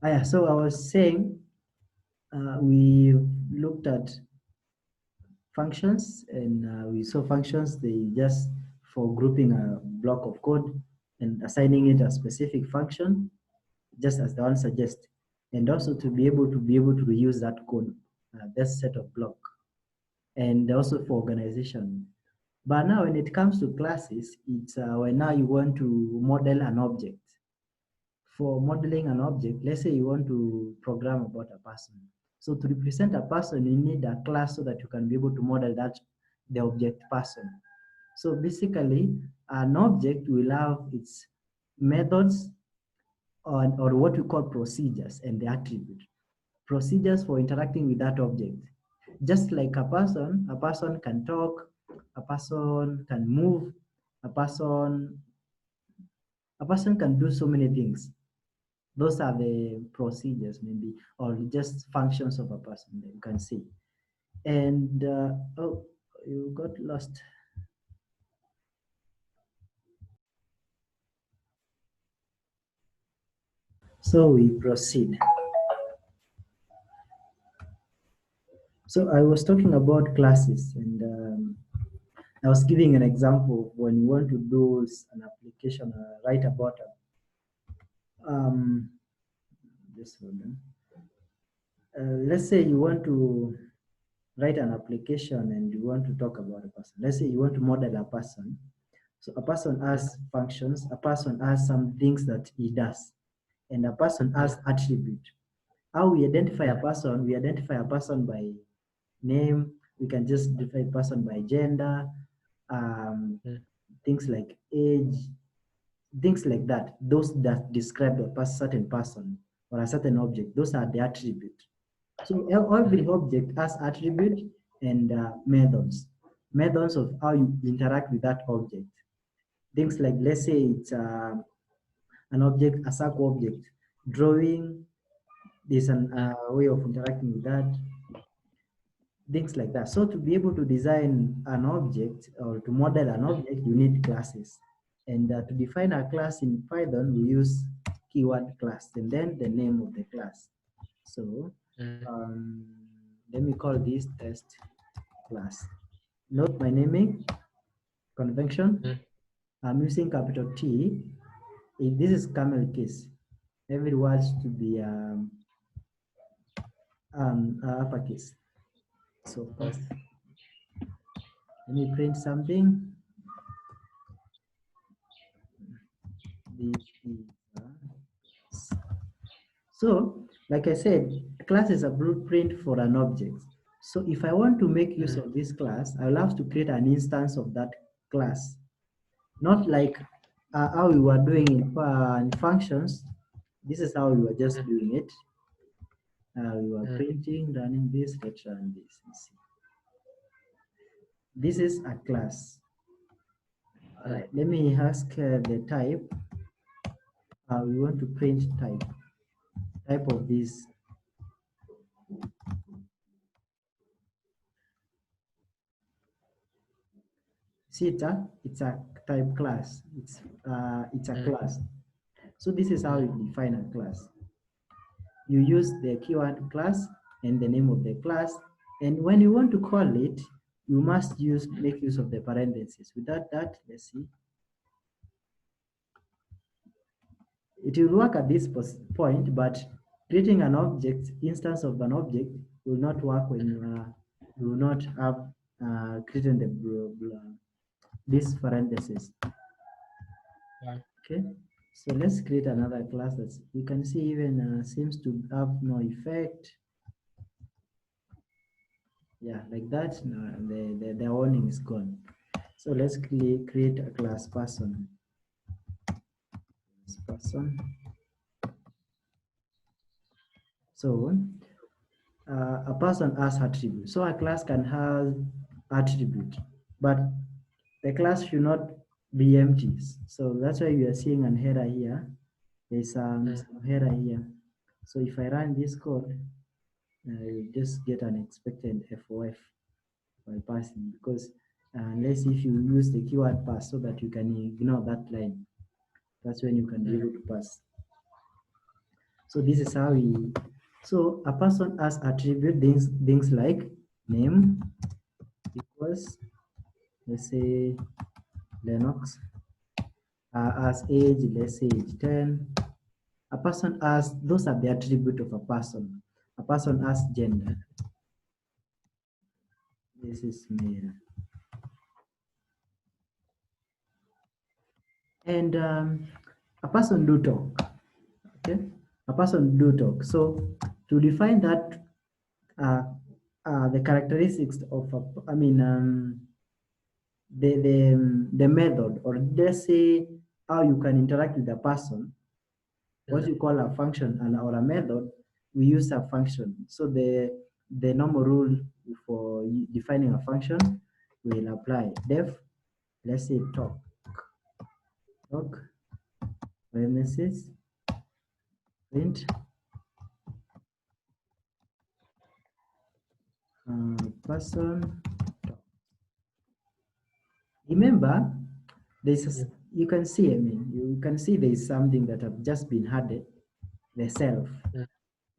Yeah, so I was saying we looked at functions, and we saw functions, they just for grouping a block of code and assigning it a specific function, just as the one suggests, and also to be able to reuse that code, that set of block, and also for organization. But now when it comes to classes, it's when now you want to model an object. For modeling an object, let's say you want to program about a person. So to represent a person, you need a class so that you can be able to model that the object person. So basically, an object will have its methods or what we call procedures and the attribute. Procedures for interacting with that object. Just like a person can talk, a person can move, a person a person can do so many things. Those are the procedures, maybe, or just functions of a person that you can see. And oh, you got lost. So we proceed. So I was talking about classes, and I was giving an example of when you want to do an application, write about just hold on. Let's say you want to write an application and you want to talk about a person. Let's say you want to model a person. So a person has functions, a person has some things that he does, and a person has attribute. How we identify a person? We identify a person by name. We can just identify a person by gender, um, things like age, things like that. Those that describe a certain person or a certain object. Those are the attribute. So every object has attribute and methods. Methods of how you interact with that object. Things like, let's say it's an object, a circle object. Drawing, there's an way of interacting with that. Things like that. So to be able to design an object or to model an object, you need classes. And to define a class in Python, we use keyword class and then the name of the class. So um, let me call this test class. Note my naming convention. I'm using capital T. If this is camel case, every word to be uppercase. So first, let me print something. This is so, like I said, a class is a blueprint for an object. So if I want to make use of this class, I'll have to create an instance of that class. Not like how we were doing in functions. This is how we were just doing it. We were printing, running this, let's run this. Let's see. This is a class. All right, let me ask the type. We want to print type of this. See, it's a type class. It's a class. So this is how you define a class. You use the keyword class and the name of the class, and when you want to call it, you must make use of the parentheses. Without that, let's see. It will work at this point, but creating an object, instance of an object, will not work when you will not have created this parentheses. Okay, so let's create another class that you can see even seems to have no effect. Yeah, like that. No, the warning is gone. So let's create a class person. Person. So a person has attribute. So a class can have attribute, but the class should not be empty. So that's why we are seeing an error here. There's some error here. So if I run this code, you just get an expected FOF by passing, because unless if you use the keyword pass so that you can ignore that line, that's when you can be able to pass. So this is how we, so a person has attribute things like name equals, let's say Lennox, as age, let's say age 10. A person has, those are the attribute of a person. A person has gender. This is male. And a person do talk. Okay, a person do talk. So to define that, uh, the characteristics of a, I mean, the method, or let's say how you can interact with a person, what you call a function and or a method, we use a function. So the normal rule for defining a function will apply. Def, let's say talk, parentheses, print, person. Remember, there's you can see, I mean, you can see there is something that have just been added, the self.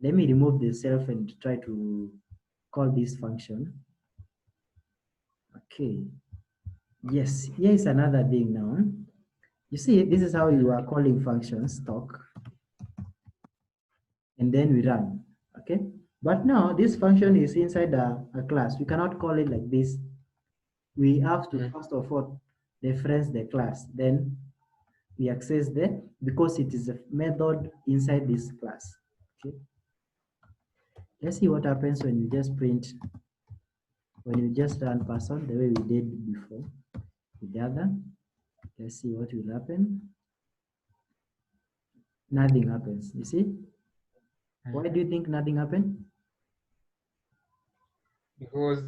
Let me remove the self and try to call this function. Okay. Yes, here is another thing now. You see, this is how you are calling functions, talk, and then we run. Okay. But now this function is inside a class. We cannot call it like this. We have to first of all reference the class. Then we access the, because it is a method inside this class. Okay. Let's see what happens when you just print, when you just run person the way we did before with the other. Let's see what will happen. Nothing happens. You see? Why do you think nothing happened? Because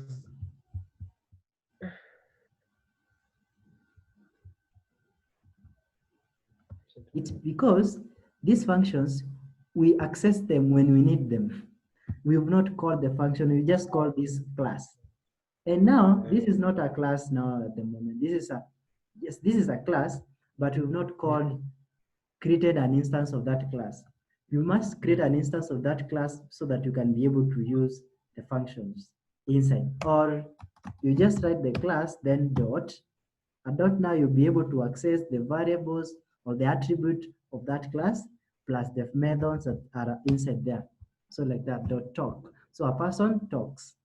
It's because these functions, we access them when we need them. We have not called the function, we just call this class. And now this is not a class now at the moment. This is a, yes, this is a class, but we've not called, created an instance of that class. You must create an instance of that class so that you can be able to use the functions inside. Or you just write the class, then dot. A dot, now you'll be able to access the variables or the attribute of that class plus the methods that are inside there. So like that, dot talk. So a person talks.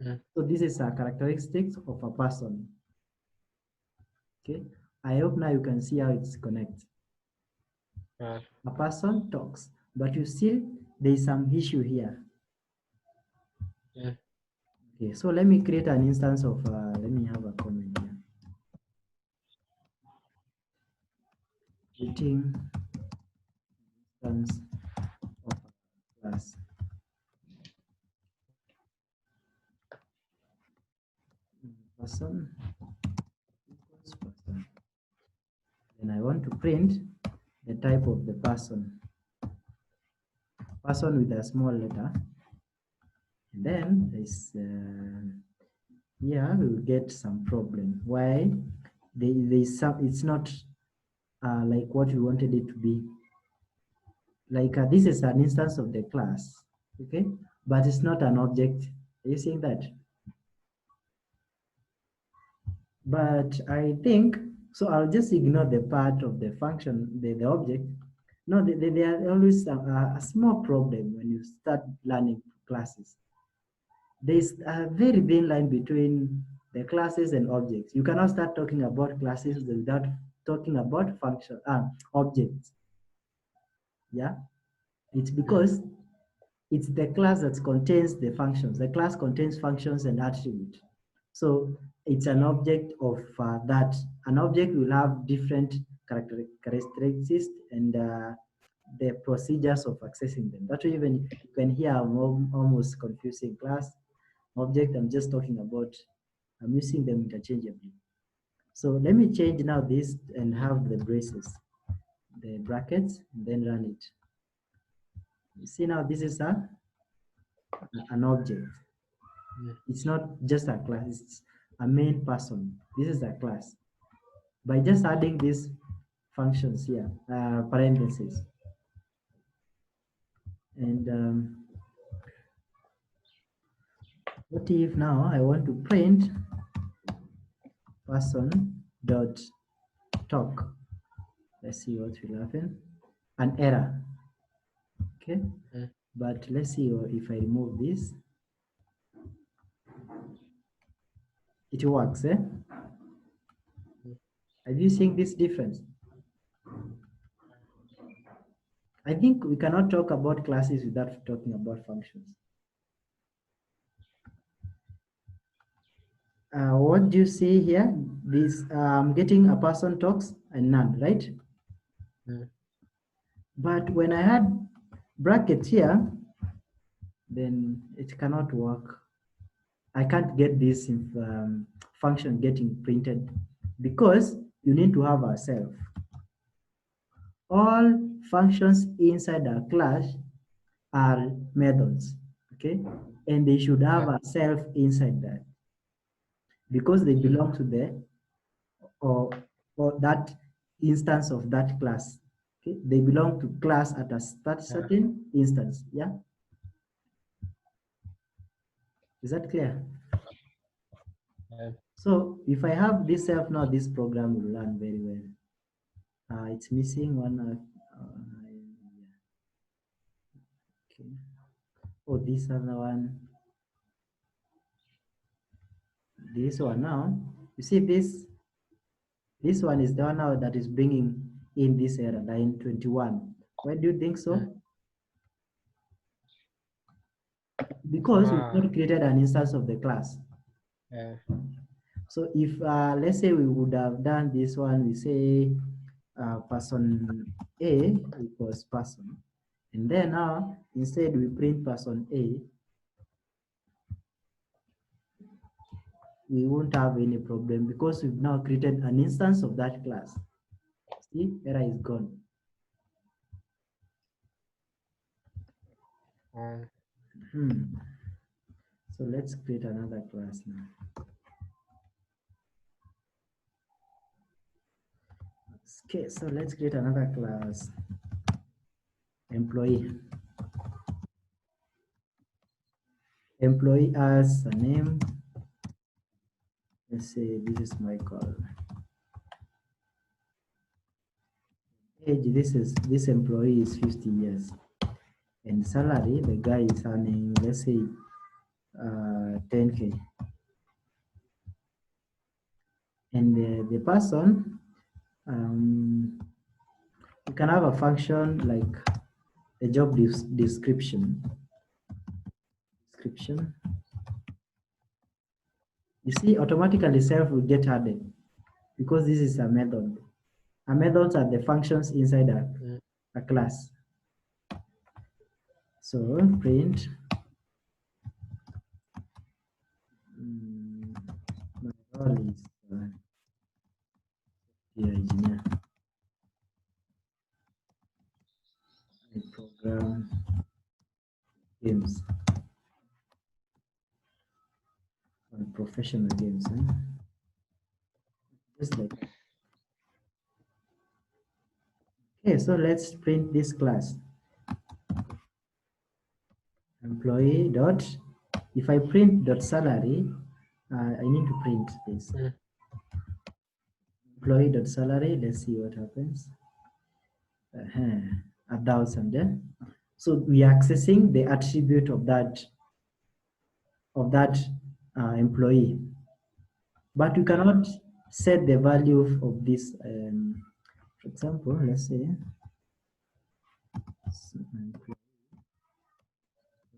So this is a characteristics of a person. Okay. I hope now you can see how it's connected. A person talks, but you still, there is some issue here. Okay, so let me create an instance of, let me have a comment here. Creating instance of a class. Person equals person. Then I want to print the type of the person. Person with a small letter. And then there's yeah, we will get some problem. Why? There's some, it's not like what we wanted it to be. Like this is an instance of the class, okay? But it's not an object. Are you seeing that? But I think, so I'll just ignore the part of the function, the object. No, there are always a small problem when you start learning classes. There's a very thin line between the classes and objects. You cannot start talking about classes without talking about function objects. Yeah, it's because it's the class that contains the functions. The class contains functions and attributes. So it's an object of that. An object will have different characteristics and the procedures of accessing them. That's why even you can hear almost confusing class, object. I'm just talking about, I'm using them interchangeably. So let me change now this and have the braces, the brackets, and then run it. You see now this is an object. It's not just a class, it's a main person. This is a class. By just adding these functions here, parentheses, And what if now I want to print person dot talk? Let's see what will happen. An error. Okay. But let's see if I remove this. It works, eh? Have you seen this difference? I think we cannot talk about classes without talking about functions. What do you see here? This getting a person talks and none, right? But when I had brackets here, then it cannot work. I can't get this function getting printed because you need to have a self. All functions inside a class are methods, okay? And they should have a self inside that because they belong to the or that instance of that class. Okay, they belong to class at a certain instance. Yeah, is that clear? So if I have this self now, this program will run very well. It's missing one. Okay. Oh, this other one. This one now. You see this. This one is the one now that is bringing in this error, line 21. Why do you think so? Because we've not created an instance of the class. So if let's say we would have done this one, we say person A equals person, and then now instead we print person A, we won't have any problem because we've now created an instance of that class. See, error is gone. So let's create another class now. Okay, so let's create another class, employee. Employee as a name. Let's say this is Michael. Age, this employee is 50 years. And salary, the guy is earning, let's say, 10K. And the person, you can have a function like a job description. You see, automatically self will get added because this is a method. A methods are the functions inside a class. So print my role is engineer. I program games. Professional games. Just like that. Okay, so let's print this class. Employee dot, if I print dot salary, I need to print this. Employee dot salary, let's see what happens. 1,000. So we are accessing the attribute of that employee, but we cannot set the value of this. For example, let's say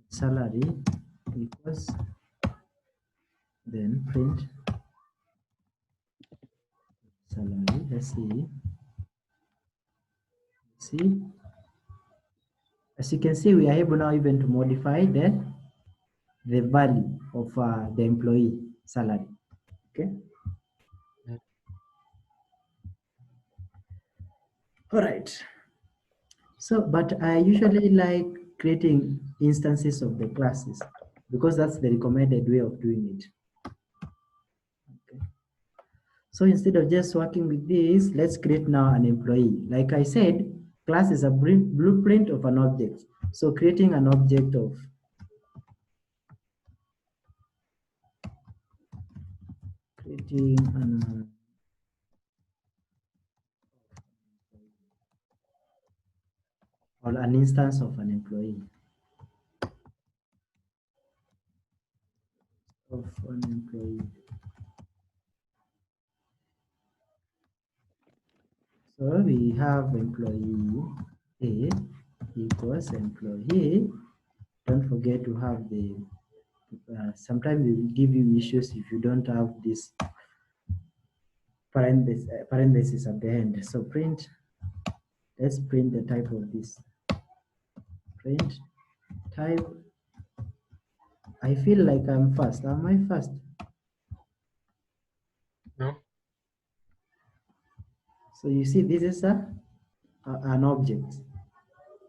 salary equals, then print salary. Let's see. As you can see, we are able now even to modify the value of the employee salary. Okay. All right. So, but I usually like creating instances of the classes because that's the recommended way of doing it. Okay. So instead of just working with this, let's create now an employee. Like I said, class is a blueprint of an object. So creating an object of or an instance of an employee So we have employee A equals employee. Don't forget to have the sometimes it will give you issues if you don't have this parenthesis at the end. So print, let's print the type of this. Print type. I feel like I'm fast. Am I fast? No. So you see, this is an object.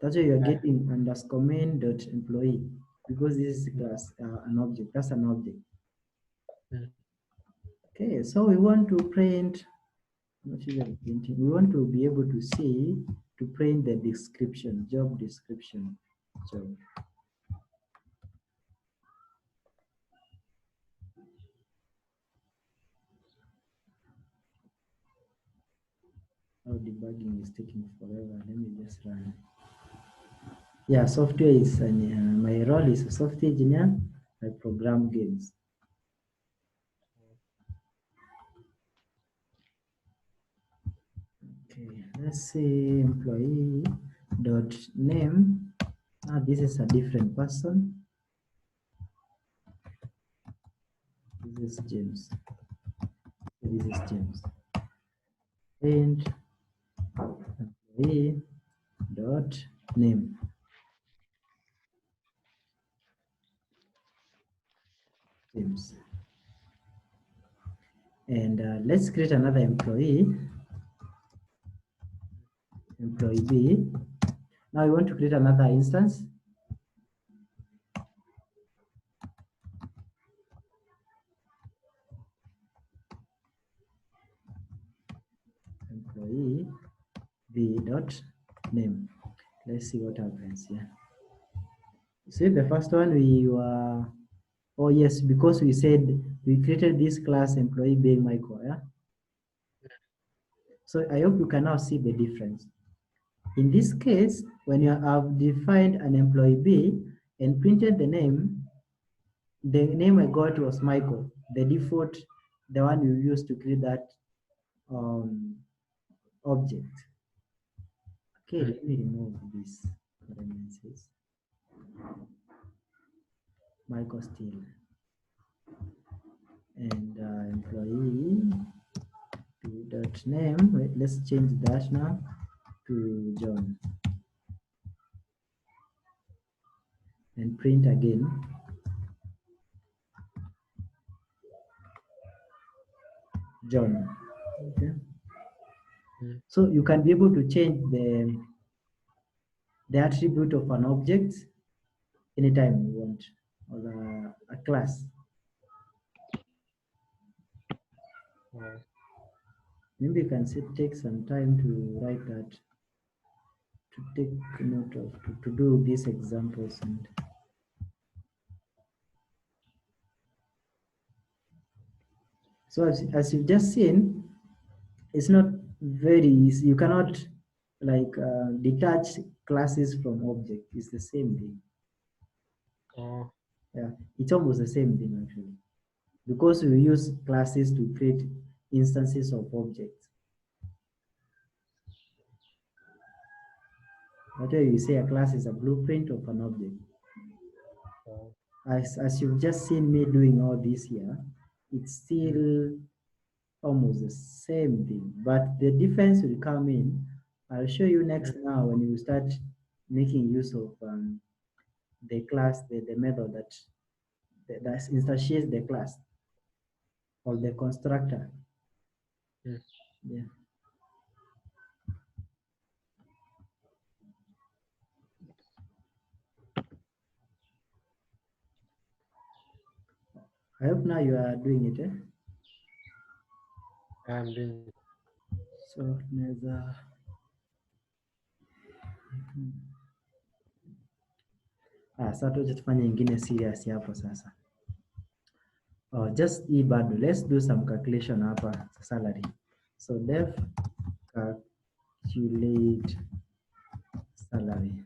That's why you're getting underscore main dot employee, because this is class an object. That's an object. Okay, so we want to print. Not even printing. We want to be able to see to print the description, job description. So now debugging is taking forever. Let me just run. Yeah, software is my role is a software engineer. I program games. Okay, let's see employee dot name. Now this is a different person. This is James. This is James. And employee dot name. James. And let's create another employee. Employee B. Now we want to create another instance. Employee B dot name. Let's see what happens here. See the first one we were, oh yes, because we said we created this class employee being Michael, yeah? So I hope you can now see the difference. In this case, when you have defined an employee B and printed the name I got was Michael, the default, the one you used to create that object. Okay, let me remove this parentheses. Michael Steele and employee dot name. Wait, let's change that now to John and print again. John. Okay. So you can be able to change the attribute of an object anytime you want, or a class. Maybe you can take some time to write that, to take note of, to do these examples. And so as you've just seen, it's not very easy. You cannot like detach classes from object. It's the same thing. Oh. Yeah, it's almost the same thing actually, because we use classes to create instances of objects. That's why you say a class is a blueprint of an object. As you've just seen me doing all this here, it's still almost the same thing, but the difference will come in. I'll show you next now when you start making use of the class, the method that instantiates the class or the constructor. Yeah. I hope now you are doing it. I'm doing it. So neither. Sasa tuje tufanye ingine serious hapo sasa. Just hii bado, let's do some calculation hapa salary. So def calculate salary.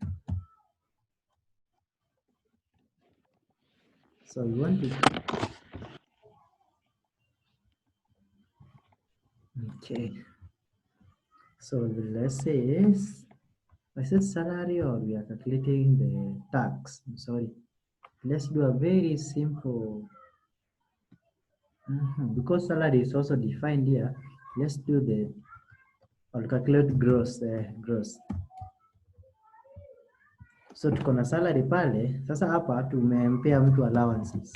So we want to, okay. So let's say I said salary, or we are calculating the tax. I'm sorry. Let's do a very simple, because salary is also defined here. Let's do the, I'll calculate gross, gross. So tuko na salary pale. Sasa hapa tumempea mtu allowances.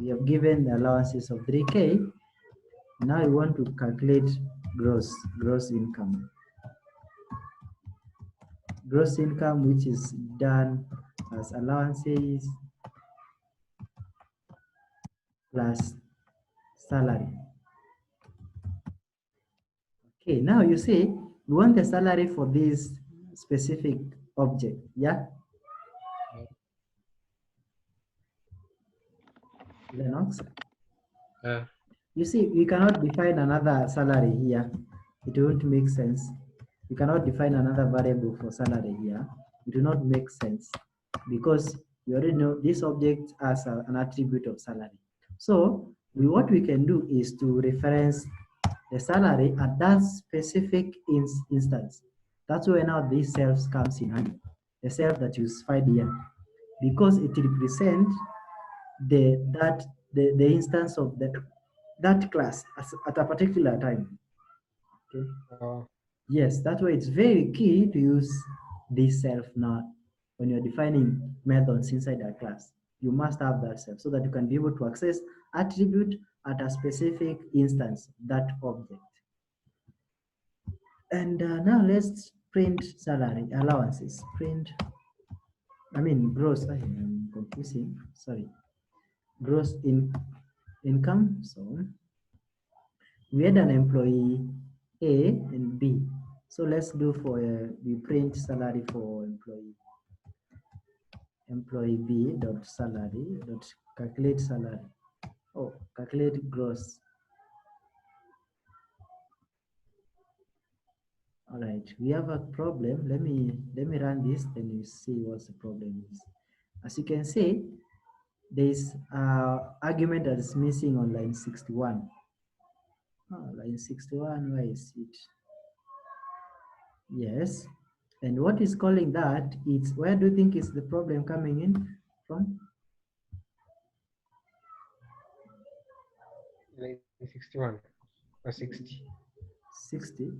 We have given the allowances of 3K. Now we want to calculate gross income. Gross income, which is done as allowances plus salary. Okay, now you see, we want the salary for this specific object, yeah? Lennox? You see, we cannot define another salary here. It won't make sense. We cannot define another variable for salary here. It will not make sense because we already know this object as an attribute of salary. So what we can do is to reference the salary at that specific instance. That's where now this self comes in handy. The self that you specified here, because it represents the instance of that class at a particular time. Okay. Yes, that's why it's very key to use this self now when you're defining methods inside a class. You must have that self so that you can be able to access attribute at a specific instance, that object. And now let's print salary allowances. Gross. I'm confusing. Sorry. Gross income. So we had an employee A and B. So let's do for we print salary for employee B dot salary dot calculate salary. Oh, calculate gross. All right, we have a problem. Let me run this, then you see what the problem is. As you can see, there is argument that is missing on line 61. Oh, line 61, where is it? Yes. And what is calling that? It's where do you think is the problem coming in from? 61 or 60. 60.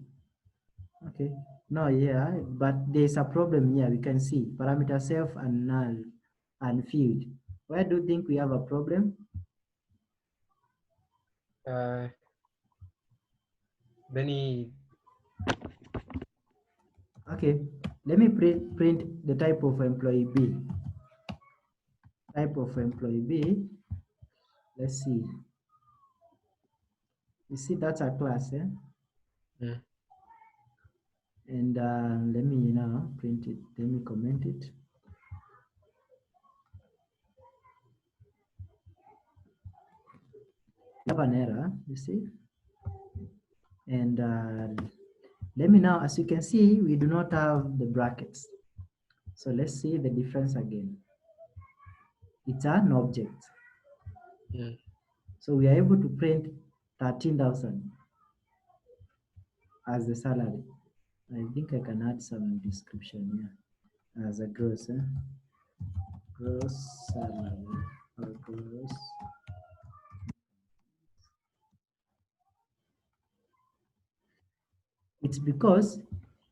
Okay. No, yeah, but there's a problem here. We can see parameter self and null and field. Where do you think we have a problem? Then okay, let me print the type of employee B. Type of employee B. Let's see. You see that's a class, eh? Mm. And let me now print it. Let me comment it. We have an error, you see. And let me now, as you can see, we do not have the brackets. So let's see the difference again. It's an object. Mm. So we are able to print 13,000 as the salary. I think I can add some description here as a gross, gross salary or gross. It's because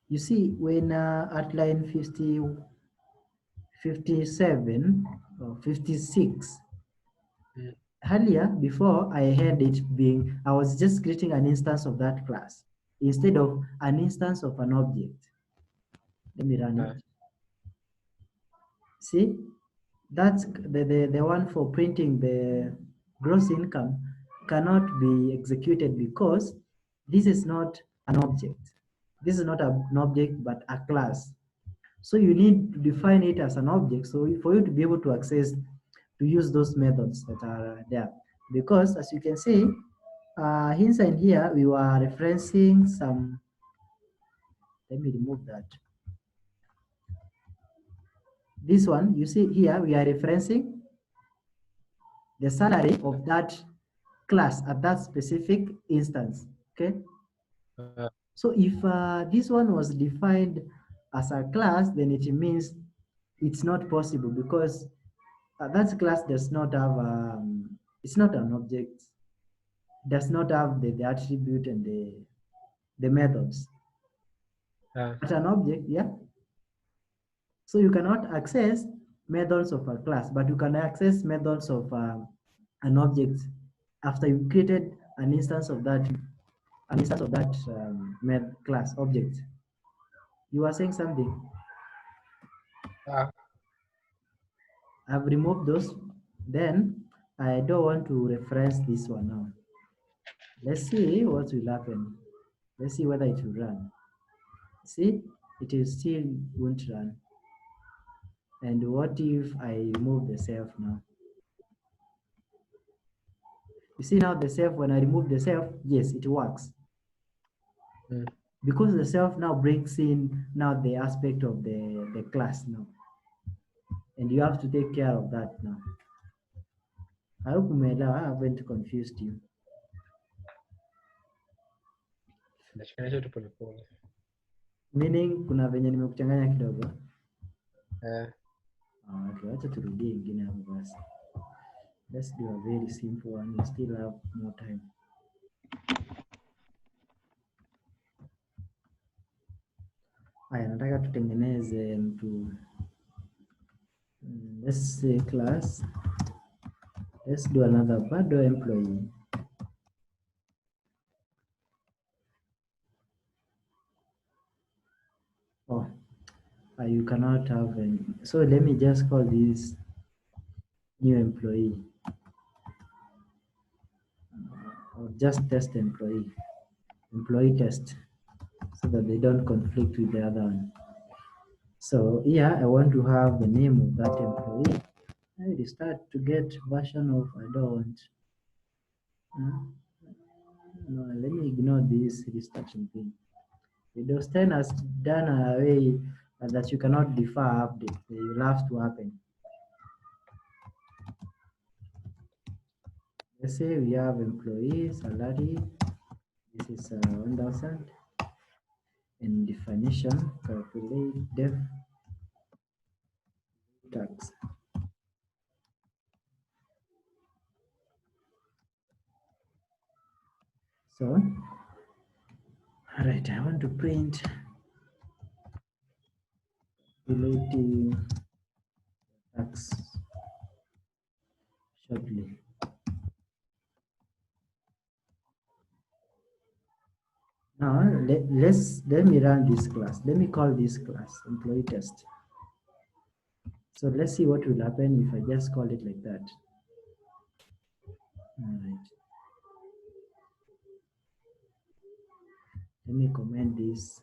you see when at line 57 or 56, earlier before I had it being, I was just creating an instance of that class instead of an instance of an object. Let me run it. See, that's the one for printing the gross income cannot be executed because this is not an object. This is not an object but a class. So you need to define it as an object. So for you to be able to access, to use those methods that are there. Because as you can see, inside here, we were referencing some, let me remove that. This one, you see here, we are referencing the salary of that class at that specific instance, okay? So if this one was defined as a class, then it means it's not possible because that class does not have, it's not an object, does not have the attribute and the methods. But an object, yeah. So you cannot access methods of a class, but you can access methods of an object after you created an instance of that, class object. You are saying something. I've removed those. Then I don't want to reference this one now. Let's see what will happen. Let's see whether it will run. See, it will still won't run. And what if I remove the self now? You see now the self, when I remove the self, yes, it works. Because the self now brings in now the aspect of the class now. And you have to take care of that now. I hope I haven't confused you. Meaning kuna venye nimekuchanganya kidogo. Okay, wacha turudie ingine hapo basi. Let's do a very simple one. We still have more time. Haya, nataka tutengeneze mtu. Let's say class. Let's do another bado employee. Oh, you cannot have any. So let me just call this new employee. Or just test employee. Employee test. So that they don't conflict with the other one. So here I want to have the name of that employee. I will start to get version of I don't want. No, let me ignore this restarting thing. Windows 10 has done a way that you cannot defer update. They will have to happen. Let's say we have employees salary. This is 1,000. In definition, calculate def tax. So, all right, I want to print relative tax shortly. Now let me run this class. Let me call this class employee test. So let's see what will happen if I just call it like that. All right. Let me comment this.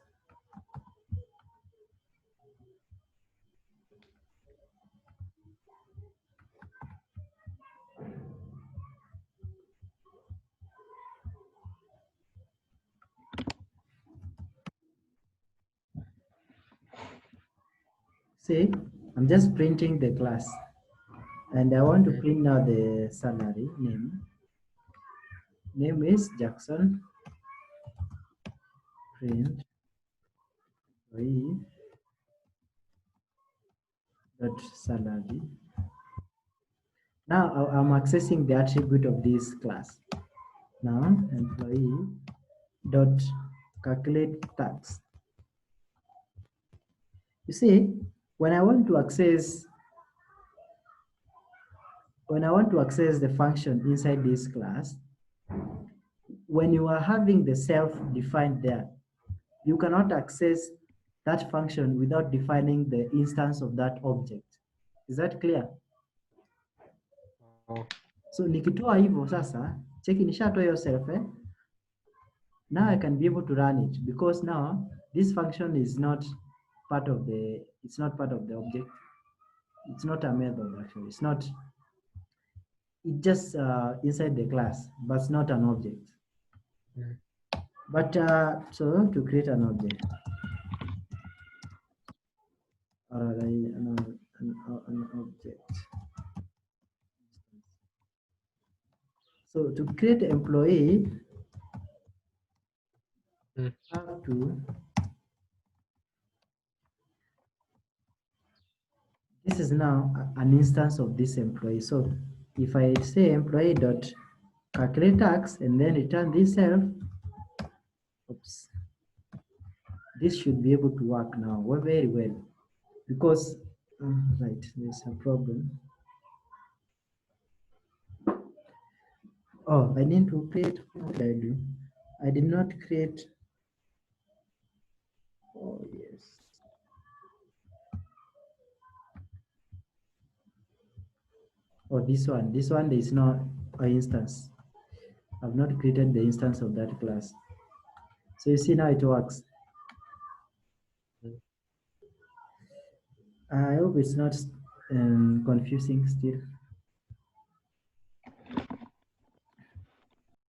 See, I'm just printing the class. And I want to print now the salary name. Name is Jackson. Print employee dot salary. Now I'm accessing the attribute of this class. Now employee dot calculate tax. You see, when I want to access the function inside this class, when you are having the self defined there, you cannot access that function without defining the instance of that object. Is that clear? So nikitoa hivyo sasa, cheki nishatoa hiyo self, now I can be able to run it because now this function is not part of the, it's not part of the object. It's not a method actually. It's not, it just inside the class, but it's not an object. Mm. But so to create an object, or an object. So to create employee, Mm. have to, this is now an instance of this employee. So if I say employee dot calculate tax and then return this self, oops, this should be able to work now very well, because right, there's a problem. Oh, I need to create, what did I do? I did not create, oh yes. Oh, this one is not an instance. I've not created the instance of that class. So you see now it works. Mm. I hope it's not confusing still.